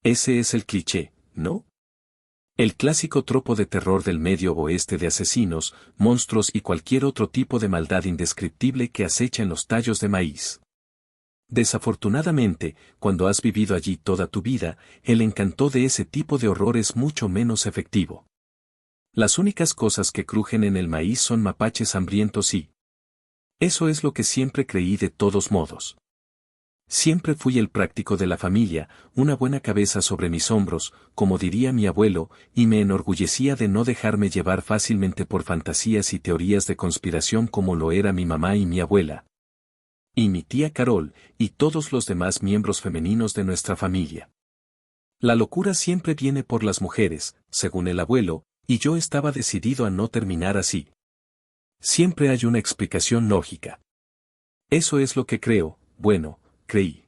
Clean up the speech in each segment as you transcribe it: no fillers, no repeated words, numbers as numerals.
Ese es el cliché, ¿no? El clásico tropo de terror del medio oeste de asesinos, monstruos y cualquier otro tipo de maldad indescriptible que acecha en los tallos de maíz. Desafortunadamente, cuando has vivido allí toda tu vida, el encanto de ese tipo de horror es mucho menos efectivo. Las únicas cosas que crujen en el maíz son mapaches hambrientos y... Eso es lo que siempre creí de todos modos. Siempre fui el práctico de la familia, una buena cabeza sobre mis hombros, como diría mi abuelo, y me enorgullecía de no dejarme llevar fácilmente por fantasías y teorías de conspiración como lo era mi mamá y mi abuela. Y mi tía Carol, y todos los demás miembros femeninos de nuestra familia. La locura siempre viene por las mujeres, según el abuelo, y yo estaba decidido a no terminar así. Siempre hay una explicación lógica. Eso es lo que creo, bueno, creí.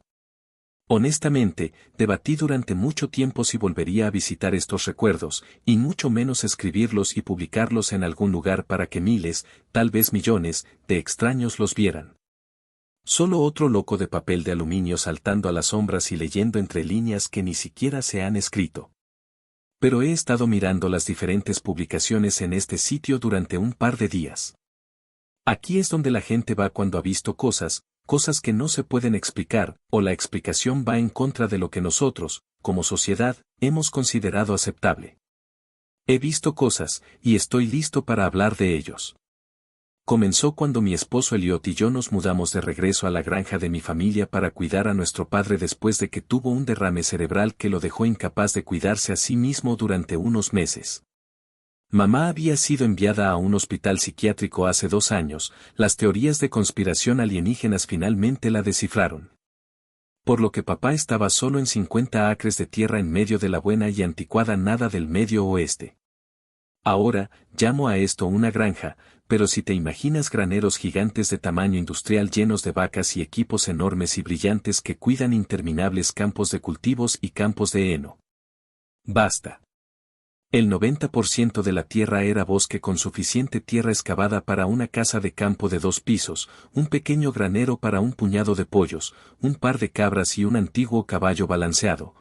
Honestamente, debatí durante mucho tiempo si volvería a visitar estos recuerdos, y mucho menos escribirlos y publicarlos en algún lugar para que miles, tal vez millones, de extraños los vieran. Solo otro loco de papel de aluminio saltando a las sombras y leyendo entre líneas que ni siquiera se han escrito. Pero he estado mirando las diferentes publicaciones en este sitio durante un par de días. Aquí es donde la gente va cuando ha visto cosas que no se pueden explicar, o la explicación va en contra de lo que nosotros, como sociedad, hemos considerado aceptable. He visto cosas, y estoy listo para hablar de ellos. Comenzó cuando mi esposo Elliot y yo nos mudamos de regreso a la granja de mi familia para cuidar a nuestro padre después de que tuvo un derrame cerebral que lo dejó incapaz de cuidarse a sí mismo durante unos meses. Mamá había sido enviada a un hospital psiquiátrico hace 2 años, las teorías de conspiración alienígenas finalmente la descifraron. Por lo que papá estaba solo en 50 acres de tierra en medio de la buena y anticuada nada del medio oeste. Ahora, llamo a esto una granja, pero si te imaginas graneros gigantes de tamaño industrial llenos de vacas y equipos enormes y brillantes que cuidan interminables campos de cultivos y campos de heno. Basta. El 90% de la tierra era bosque con suficiente tierra excavada para una casa de campo de 2 pisos, un pequeño granero para un puñado de pollos, un par de cabras y un antiguo caballo balanceado.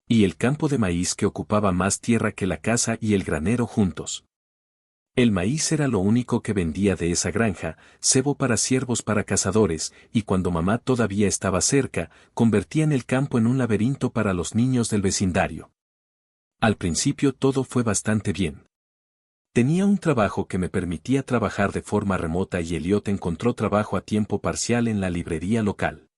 Y el campo de maíz que ocupaba más tierra que la casa y el granero juntos. El maíz era lo único que vendía de esa granja, cebo para ciervos para cazadores, y cuando mamá todavía estaba cerca, convertían el campo en un laberinto para los niños del vecindario. Al principio todo fue bastante bien. Tenía un trabajo que me permitía trabajar de forma remota y Elliot encontró trabajo a tiempo parcial en la librería local.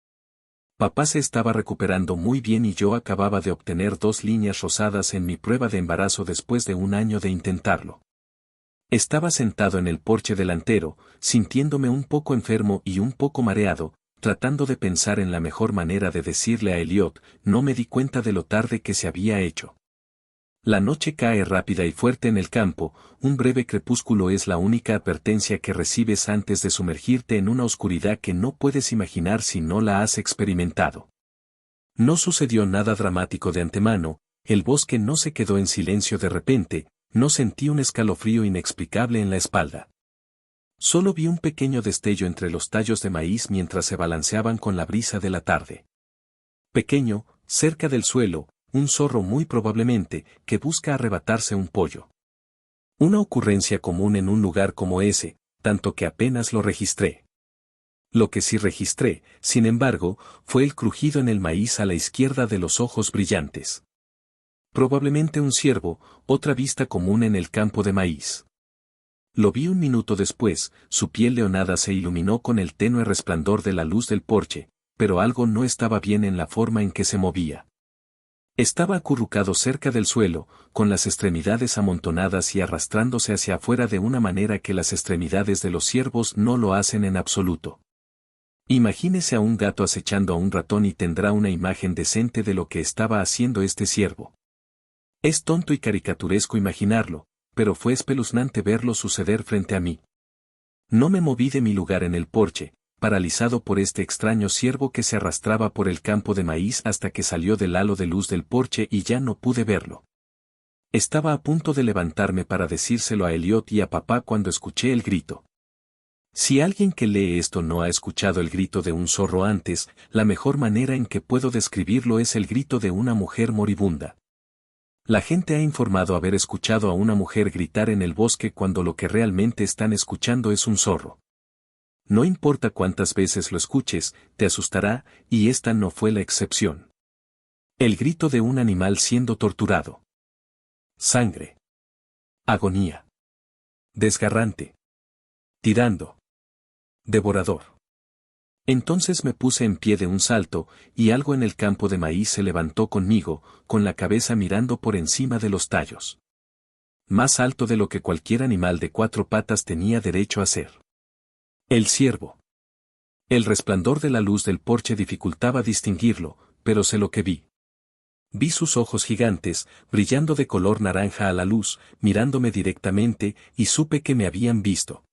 Papá se estaba recuperando muy bien y yo acababa de obtener 2 líneas rosadas en mi prueba de embarazo después de 1 año de intentarlo. Estaba sentado en el porche delantero, sintiéndome un poco enfermo y un poco mareado, tratando de pensar en la mejor manera de decirle a Elliot, no me di cuenta de lo tarde que se había hecho. La noche cae rápida y fuerte en el campo, un breve crepúsculo es la única advertencia que recibes antes de sumergirte en una oscuridad que no puedes imaginar si no la has experimentado. No sucedió nada dramático de antemano, el bosque no se quedó en silencio de repente, no sentí un escalofrío inexplicable en la espalda. Solo vi un pequeño destello entre los tallos de maíz mientras se balanceaban con la brisa de la tarde. Pequeño, cerca del suelo, un zorro muy probablemente, que busca arrebatarse un pollo. Una ocurrencia común en un lugar como ese, tanto que apenas lo registré. Lo que sí registré, sin embargo, fue el crujido en el maíz a la izquierda de los ojos brillantes. Probablemente un ciervo, otra vista común en el campo de maíz. Lo vi un minuto después, su piel leonada se iluminó con el tenue resplandor de la luz del porche, pero algo no estaba bien en la forma en que se movía. Estaba acurrucado cerca del suelo, con las extremidades amontonadas y arrastrándose hacia afuera de una manera que las extremidades de los ciervos no lo hacen en absoluto. Imagínese a un gato acechando a un ratón y tendrá una imagen decente de lo que estaba haciendo este ciervo. Es tonto y caricaturesco imaginarlo, pero fue espeluznante verlo suceder frente a mí. No me moví de mi lugar en el porche, paralizado por este extraño ciervo que se arrastraba por el campo de maíz hasta que salió del halo de luz del porche y ya no pude verlo. Estaba a punto de levantarme para decírselo a Elliot y a papá cuando escuché el grito. Si alguien que lee esto no ha escuchado el grito de un zorro antes, la mejor manera en que puedo describirlo es el grito de una mujer moribunda. La gente ha informado haber escuchado a una mujer gritar en el bosque cuando lo que realmente están escuchando es un zorro. No importa cuántas veces lo escuches, te asustará, y esta no fue la excepción. El grito de un animal siendo torturado. Sangre. Agonía. Desgarrante. Tirando. Devorador. Entonces me puse en pie de un salto, y algo en el campo de maíz se levantó conmigo, con la cabeza mirando por encima de los tallos. Más alto de lo que cualquier animal de 4 patas tenía derecho a ser. El ciervo. El resplandor de la luz del porche dificultaba distinguirlo, pero sé lo que vi. Vi sus ojos gigantes, brillando de color naranja a la luz, mirándome directamente, y supe que me habían visto.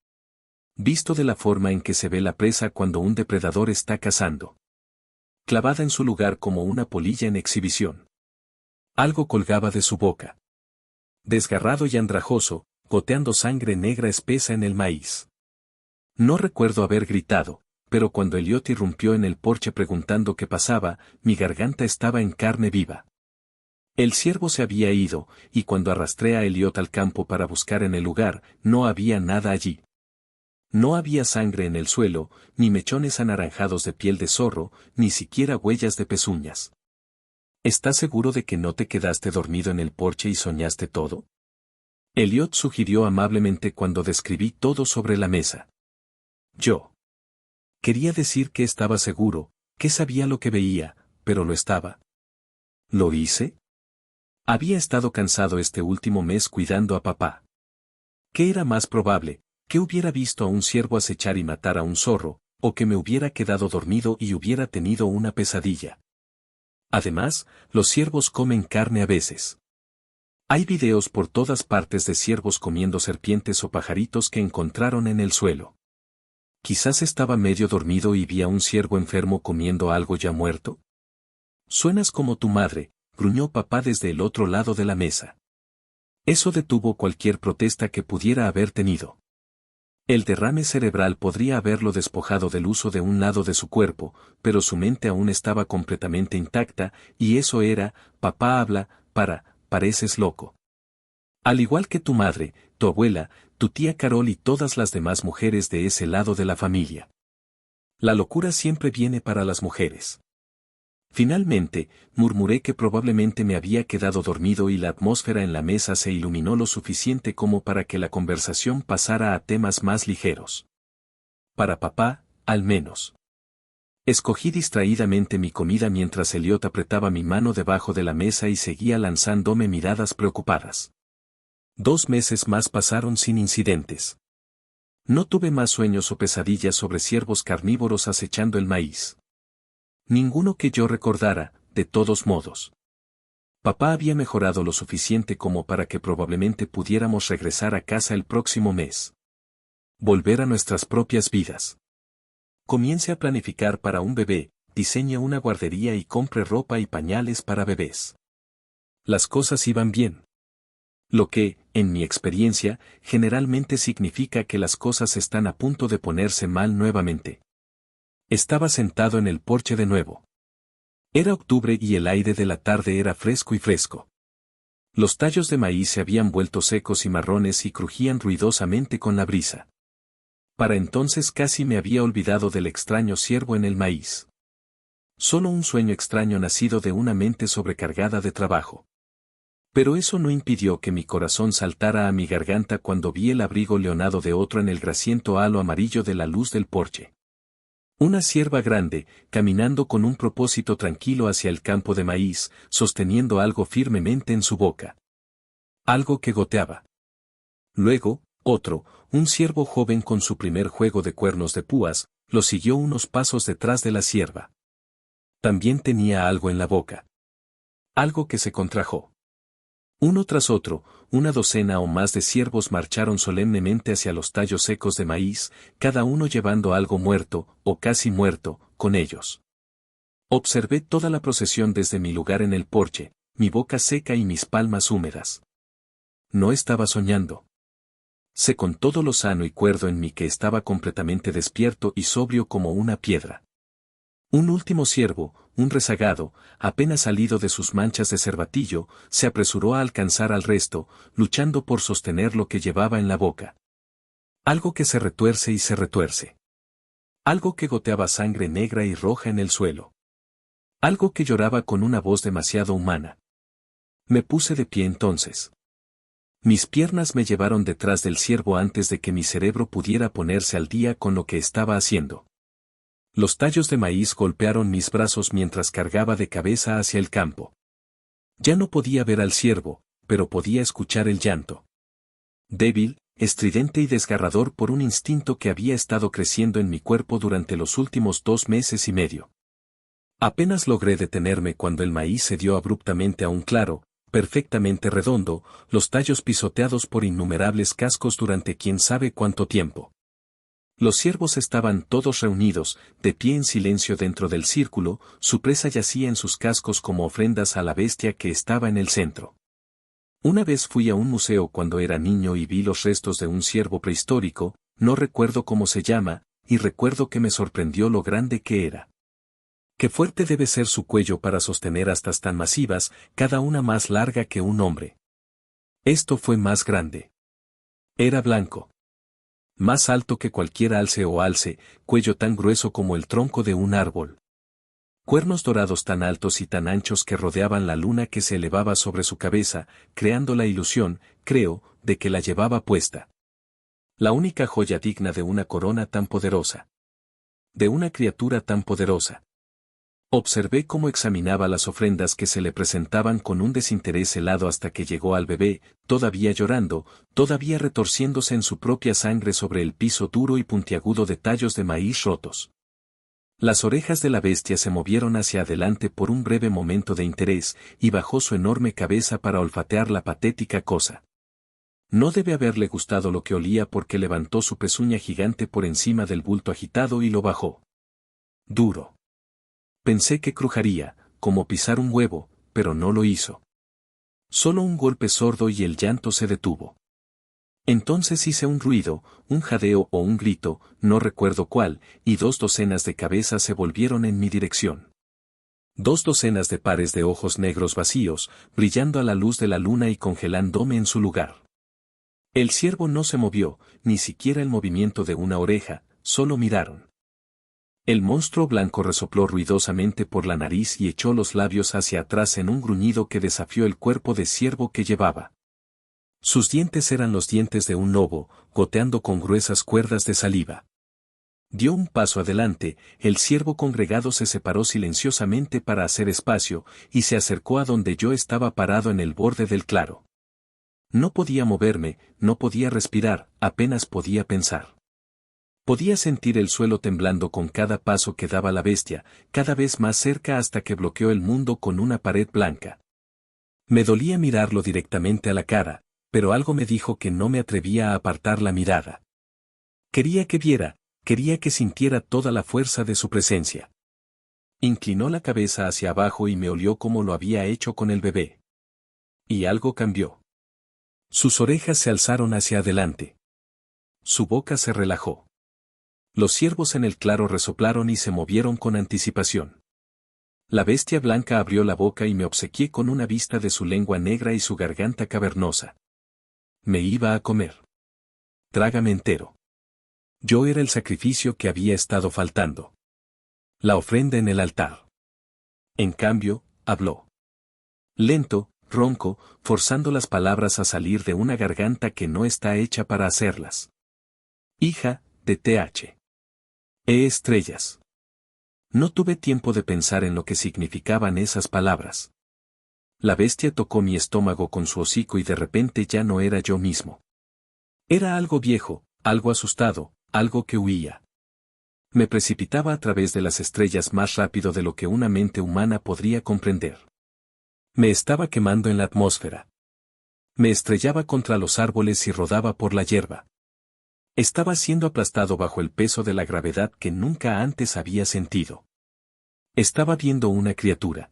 Visto de la forma en que se ve la presa cuando un depredador está cazando. Clavada en su lugar como una polilla en exhibición. Algo colgaba de su boca. Desgarrado y andrajoso, goteando sangre negra espesa en el maíz. No recuerdo haber gritado, pero cuando Elliot irrumpió en el porche preguntando qué pasaba, mi garganta estaba en carne viva. El ciervo se había ido, y cuando arrastré a Elliot al campo para buscar en el lugar, no había nada allí. No había sangre en el suelo, ni mechones anaranjados de piel de zorro, ni siquiera huellas de pezuñas. ¿Estás seguro de que no te quedaste dormido en el porche y soñaste todo? Elliot sugirió amablemente cuando describí todo sobre la mesa. Yo. Quería decir que estaba seguro, que sabía lo que veía, pero lo estaba. ¿Lo hice? Había estado cansado este último mes cuidando a papá. ¿Qué era más probable? Que hubiera visto a un ciervo acechar y matar a un zorro, o que me hubiera quedado dormido y hubiera tenido una pesadilla. Además, los ciervos comen carne a veces. Hay videos por todas partes de ciervos comiendo serpientes o pajaritos que encontraron en el suelo. Quizás estaba medio dormido y vi a un ciervo enfermo comiendo algo ya muerto. Suenas como tu madre, gruñó papá desde el otro lado de la mesa. Eso detuvo cualquier protesta que pudiera haber tenido. El derrame cerebral podría haberlo despojado del uso de un lado de su cuerpo, pero su mente aún estaba completamente intacta, y eso era, papá habla, pareces loco. Al igual que tu madre, tu abuela, tu tía Carol y todas las demás mujeres de ese lado de la familia. La locura siempre viene para las mujeres. Finalmente, murmuré que probablemente me había quedado dormido y la atmósfera en la mesa se iluminó lo suficiente como para que la conversación pasara a temas más ligeros. Para papá, al menos. Escogí distraídamente mi comida mientras Elliot apretaba mi mano debajo de la mesa y seguía lanzándome miradas preocupadas. 2 meses más pasaron sin incidentes. No tuve más sueños o pesadillas sobre ciervos carnívoros acechando el maíz. Ninguno que yo recordara, de todos modos. Papá había mejorado lo suficiente como para que probablemente pudiéramos regresar a casa el próximo mes. Volver a nuestras propias vidas. Comience a planificar para un bebé, diseñe una guardería y compre ropa y pañales para bebés. Las cosas iban bien. Lo que, en mi experiencia, generalmente significa que las cosas están a punto de ponerse mal nuevamente. Estaba sentado en el porche de nuevo. Era octubre y el aire de la tarde era fresco y fresco. Los tallos de maíz se habían vuelto secos y marrones y crujían ruidosamente con la brisa. Para entonces casi me había olvidado del extraño ciervo en el maíz. Solo un sueño extraño nacido de una mente sobrecargada de trabajo. Pero eso no impidió que mi corazón saltara a mi garganta cuando vi el abrigo leonado de otro en el grasiento halo amarillo de la luz del porche. Una cierva grande, caminando con un propósito tranquilo hacia el campo de maíz, sosteniendo algo firmemente en su boca. Algo que goteaba. Luego, otro, un ciervo joven con su primer juego de cuernos de púas, lo siguió unos pasos detrás de la cierva. También tenía algo en la boca. Algo que se contrajo. Uno tras otro, una docena o más de ciervos marcharon solemnemente hacia los tallos secos de maíz, cada uno llevando algo muerto, o casi muerto, con ellos. Observé toda la procesión desde mi lugar en el porche, mi boca seca y mis palmas húmedas. No estaba soñando. Sé con todo lo sano y cuerdo en mí que estaba completamente despierto y sobrio como una piedra. Un último ciervo, un rezagado, apenas salido de sus manchas de cervatillo, se apresuró a alcanzar al resto, luchando por sostener lo que llevaba en la boca. Algo que se retuerce y se retuerce. Algo que goteaba sangre negra y roja en el suelo. Algo que lloraba con una voz demasiado humana. Me puse de pie entonces. Mis piernas me llevaron detrás del ciervo antes de que mi cerebro pudiera ponerse al día con lo que estaba haciendo. Los tallos de maíz golpearon mis brazos mientras cargaba de cabeza hacia el campo. Ya no podía ver al ciervo, pero podía escuchar el llanto. Débil, estridente y desgarrador por un instinto que había estado creciendo en mi cuerpo durante los últimos 2 meses y medio. Apenas logré detenerme cuando el maíz se dio abruptamente a un claro, perfectamente redondo, los tallos pisoteados por innumerables cascos durante quién sabe cuánto tiempo. Los ciervos estaban todos reunidos, de pie en silencio dentro del círculo, su presa yacía en sus cascos como ofrendas a la bestia que estaba en el centro. Una vez fui a un museo cuando era niño y vi los restos de un ciervo prehistórico, no recuerdo cómo se llama, y recuerdo que me sorprendió lo grande que era. Qué fuerte debe ser su cuello para sostener astas tan masivas, cada una más larga que un hombre. Esto fue más grande. Era blanco. Más alto que cualquier alce o alce, cuello tan grueso como el tronco de un árbol. Cuernos dorados tan altos y tan anchos que rodeaban la luna que se elevaba sobre su cabeza, creando la ilusión, creo, de que la llevaba puesta. La única joya digna de una corona tan poderosa. De una criatura tan poderosa. Observé cómo examinaba las ofrendas que se le presentaban con un desinterés helado hasta que llegó al bebé, todavía llorando, todavía retorciéndose en su propia sangre sobre el piso duro y puntiagudo de tallos de maíz rotos. Las orejas de la bestia se movieron hacia adelante por un breve momento de interés, y bajó su enorme cabeza para olfatear la patética cosa. No debe haberle gustado lo que olía porque levantó su pezuña gigante por encima del bulto agitado y lo bajó. Duro. Pensé que crujaría, como pisar un huevo, pero no lo hizo. Solo un golpe sordo y el llanto se detuvo. Entonces hice un ruido, un jadeo o un grito, no recuerdo cuál, y 2 docenas de cabezas se volvieron en mi dirección. 2 docenas de pares de ojos negros vacíos, brillando a la luz de la luna y congelándome en su lugar. El ciervo no se movió, ni siquiera el movimiento de una oreja, solo miraron. El monstruo blanco resopló ruidosamente por la nariz y echó los labios hacia atrás en un gruñido que desafió el cuerpo de ciervo que llevaba. Sus dientes eran los dientes de un lobo, goteando con gruesas cuerdas de saliva. Dio un paso adelante, el ciervo congregado se separó silenciosamente para hacer espacio, y se acercó a donde yo estaba parado en el borde del claro. No podía moverme, no podía respirar, apenas podía pensar. Podía sentir el suelo temblando con cada paso que daba la bestia, cada vez más cerca hasta que bloqueó el mundo con una pared blanca. Me dolía mirarlo directamente a la cara, pero algo me dijo que no me atrevía a apartar la mirada. Quería que viera, quería que sintiera toda la fuerza de su presencia. Inclinó la cabeza hacia abajo y me olió como lo había hecho con el bebé. Y algo cambió. Sus orejas se alzaron hacia adelante. Su boca se relajó. Los ciervos en el claro resoplaron y se movieron con anticipación. La bestia blanca abrió la boca y me obsequié con una vista de su lengua negra y su garganta cavernosa. Me iba a comer. Trágame entero. Yo era el sacrificio que había estado faltando. La ofrenda en el altar. En cambio, habló. Lento, ronco, forzando las palabras a salir de una garganta que no está hecha para hacerlas. Hija, de TH. Estrellas. No tuve tiempo de pensar en lo que significaban esas palabras. La bestia tocó mi estómago con su hocico y de repente ya no era yo mismo. Era algo viejo, algo asustado, algo que huía. Me precipitaba a través de las estrellas más rápido de lo que una mente humana podría comprender. Me estaba quemando en la atmósfera. Me estrellaba contra los árboles y rodaba por la hierba. Estaba siendo aplastado bajo el peso de la gravedad que nunca antes había sentido. Estaba viendo una criatura.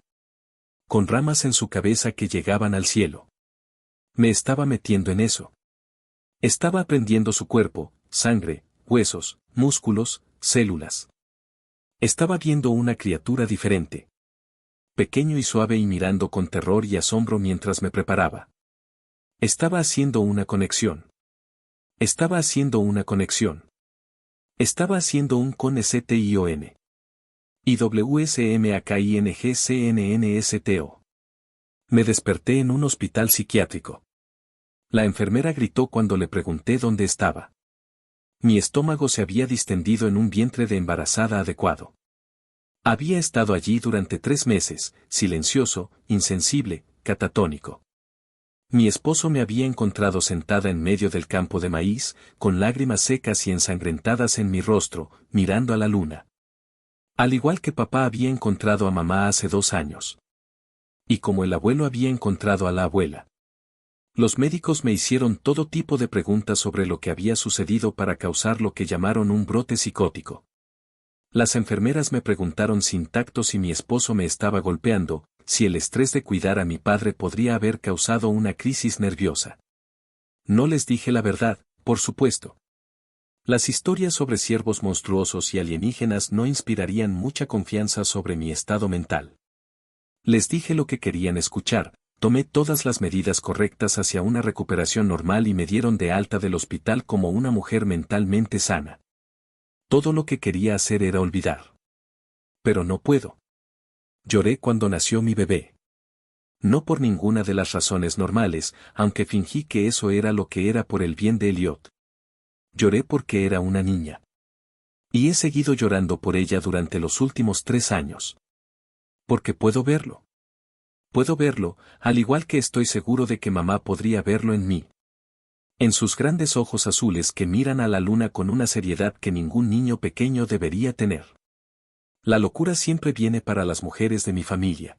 Con ramas en su cabeza que llegaban al cielo. Me estaba metiendo en eso. Estaba aprendiendo su cuerpo, sangre, huesos, músculos, células. Estaba viendo una criatura diferente. Pequeño y suave y mirando con terror y asombro mientras me preparaba. Estaba haciendo una conexión. Estaba haciendo una conexión. Estaba haciendo un con STION. IWSMAKINGCNNSTO. Me desperté en un hospital psiquiátrico. La enfermera gritó cuando le pregunté dónde estaba. Mi estómago se había distendido en un vientre de embarazada adecuado. Había estado allí durante 3 meses, silencioso, insensible, catatónico. Mi esposo me había encontrado sentada en medio del campo de maíz, con lágrimas secas y ensangrentadas en mi rostro, mirando a la luna. Al igual que papá había encontrado a mamá hace 2 años. Y como el abuelo había encontrado a la abuela. Los médicos me hicieron todo tipo de preguntas sobre lo que había sucedido para causar lo que llamaron un brote psicótico. Las enfermeras me preguntaron sin tacto si mi esposo me estaba golpeando, si el estrés de cuidar a mi padre podría haber causado una crisis nerviosa. No les dije la verdad, por supuesto. Las historias sobre ciervos monstruosos y alienígenas no inspirarían mucha confianza sobre mi estado mental. Les dije lo que querían escuchar, tomé todas las medidas correctas hacia una recuperación normal y me dieron de alta del hospital como una mujer mentalmente sana. Todo lo que quería hacer era olvidar. Pero no puedo. Lloré cuando nació mi bebé. No por ninguna de las razones normales, aunque fingí que eso era lo que era por el bien de Elliot. Lloré porque era una niña. Y he seguido llorando por ella durante los últimos 3 años. Porque puedo verlo. Puedo verlo, al igual que estoy seguro de que mamá podría verlo en mí. En sus grandes ojos azules que miran a la luna con una seriedad que ningún niño pequeño debería tener. La locura siempre viene para las mujeres de mi familia.